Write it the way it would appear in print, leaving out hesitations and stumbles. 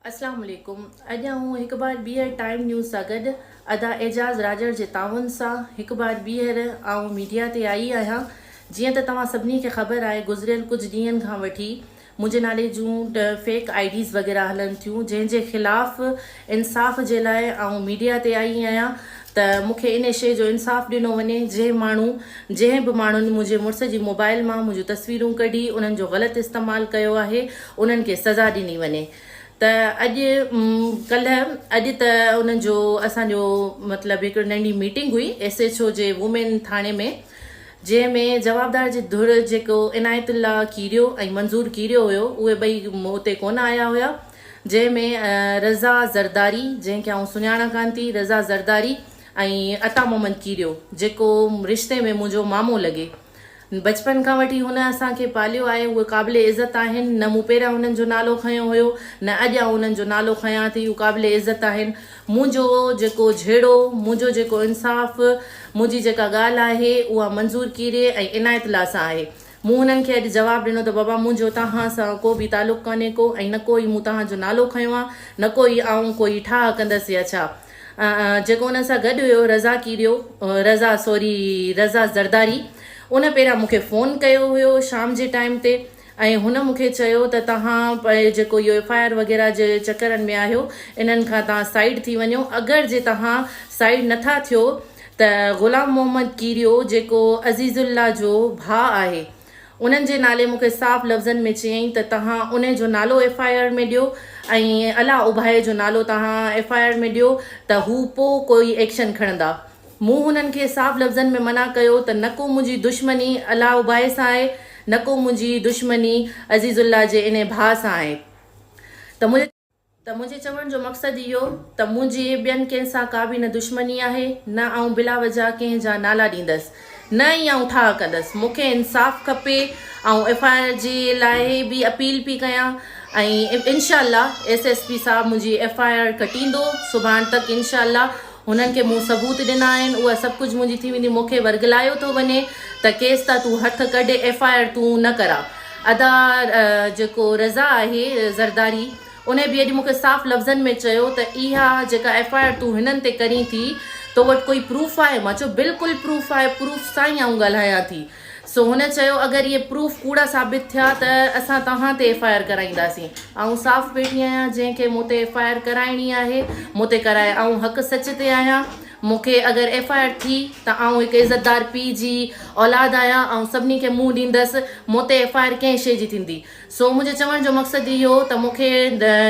अस्सलाम वालेकुम। अॼु आऊं हिकु बार ॿीहर टाइम न्यूज़ सां गॾु अदा एजाज़ राजर जे ताउन सां हिकु बार ॿीहर आऊं मीडिया ते आई आहियां। जीअं त तव्हां सभिनी खे ख़बर आहे, गुज़िरियल कुझु ॾींहंनि खां वठी मुंहिंजे नाले जूं फेक आईडीज़ वग़ैरह हलनि थियूं, जंहिंजे ख़िलाफ़ु इंसाफ़ जे लाइ आऊं मीडिया ते आई आहियां त मूंखे इन शइ जो इंसाफ़ ॾिनो वञे। जंहिं बि माण्हुनि मुंहिंजे मुड़ुस जी मोबाइल मां मुंहिंजूं तस्वीरूं कढी उन्हनि जो ग़लति इस्तेमालु कयो आहे, उन्हनि खे सज़ा ॾिनी वञे। त अॼु त उन्हनि जो असांजो मतिलबु हिकिड़ी नंढी मीटिंग हुई SHO जे वुमेन थाणे में, जंहिंमें जवाबदार जी धुर जेको इनायतुल्ला कीरियो ऐं मंज़ूर कीरियो हुयो, उहे ॿई उते कोन आया हुया। जंहिंमें रज़ा ज़रदारी, जंहिंखे आउं सुञाणा कान थी, रज़ा ज़रदारी ऐं अता मोहम्मद कीरियो, जेको रिश्ते में मुंहिंजो मामो लॻे। बचपन खां वठी हुन असांखे पालियो आहे, उहे क़ाबिले इज़त आहिनि। न मूं पहिरियां हुननि जो नालो खयो हुयो, न अॼु आउं उन्हनि जो नालो खयां थी, उहे क़ाबिले इज़त आहिनि। मुंहिंजो जेको झेड़ो, मुंहिंजो जेको इंसाफ़, मुंहिंजी जेका ॻाल्हि आहे उहा मंज़ूर कीरे ऐं इनायतुल्ला सां आहे। मूं हुननि खे अॼु जवाबु ॾिनो त बाबा मुंहिंजो तव्हां सां को बि तालुक़ु कान्हे को, ऐं न कोई मूं तव्हांजो नालो खयो आहे, न कोई आउं कोई ठाह कंदसि या छा। जेको हुन सां गॾु हुयो रज़ा ज़रदारी, उन पहिरियां मूंखे फ़ोन कयो हुयो शाम जे टाइम ते, ऐं हुन मूंखे चयो त तव्हां जेको इहो FIR वग़ैरह जे चकरनि में आहियो, इन्हनि खां तव्हां साइड थी वञो। अगरि जे तव्हां साइड नथा थियो त ग़ुलाम मोहम्मद कीरियो, जेको अज़ीज़ुल्ला जो भाउ आहे, उन्हनि जे नाले मूंखे साफ़ लफ़्ज़नि में चयईं त तव्हां उन जो नालो FIR में ॾियो ऐं अला उभाए जो नालो तव्हां FIR में ॾियो त हू पोइ कोई एक्शन खणंदा। मूं हुननि खे साफ़ लफ़्ज़नि में मना कयो त न को मुंहिंजी दुश्मनी अला उबाए सां आहे, न को मुंहिंजी दुश्मनी अज़ीज़ुल्ला जे इन भाउ सां आहे। त मुंहिंजे चवण जो मक़सदु इहो त मुंहिंजी ॿियनि कंहिंसां का बि न दुश्मनी आहे, न आउं बिला वजह कंहिंजा नाला ॾींदसि, न ई आउं ठाह कंदसि। मूंखे इंसाफ़ खपे। ऐं FIR जे लाइ बि अपील पई कयां, ऐं इंशाअल्लाह SSP साहब मुंहिंजी FIR कटींदो सुभाणे तक। इंशाअल्लाह हुननि खे मूं सबूत ॾिना आहिनि, उहा सभु कुझु मुंहिंजी थी वेंदी। मूंखे वरगलायो थो वञे त केस त तूं हथु कढे, FIR तूं न करा। अदा जेको रज़ा आहे ज़रदारी, उन बि अॼु मूंखे साफ़ लफ़्ज़नि में चयो त इहा जेका FIR तूं हिननि ते करी थी, तो वटि कोई प्रूफ आहे? मां चयो बिल्कुलु प्रूफ आहे, प्रूफ सां ई आउं ॻाल्हायां थी। सो हुन चयो अगरि इहे प्रूफ कूड़ा साबित थिया त असां तव्हां ते FIR कराईंदासीं। ऐं साफ़ वेठी आहियां, जंहिंखे मूं ते FIR कराइणी आहे मूं ते कराए। ऐं हक़ सच ते आहियां। मूंखे अगरि FIR थी त आउं हिकु इज़तदार पीउ जी औलाद आहियां, ऐं सभिनी खे मुंहुं ॾींदसि। मूं ते FIR कंहिं शइ जी थींदी। सो मुंहिंजे चवण जो मक़सदु इहो त मूंखे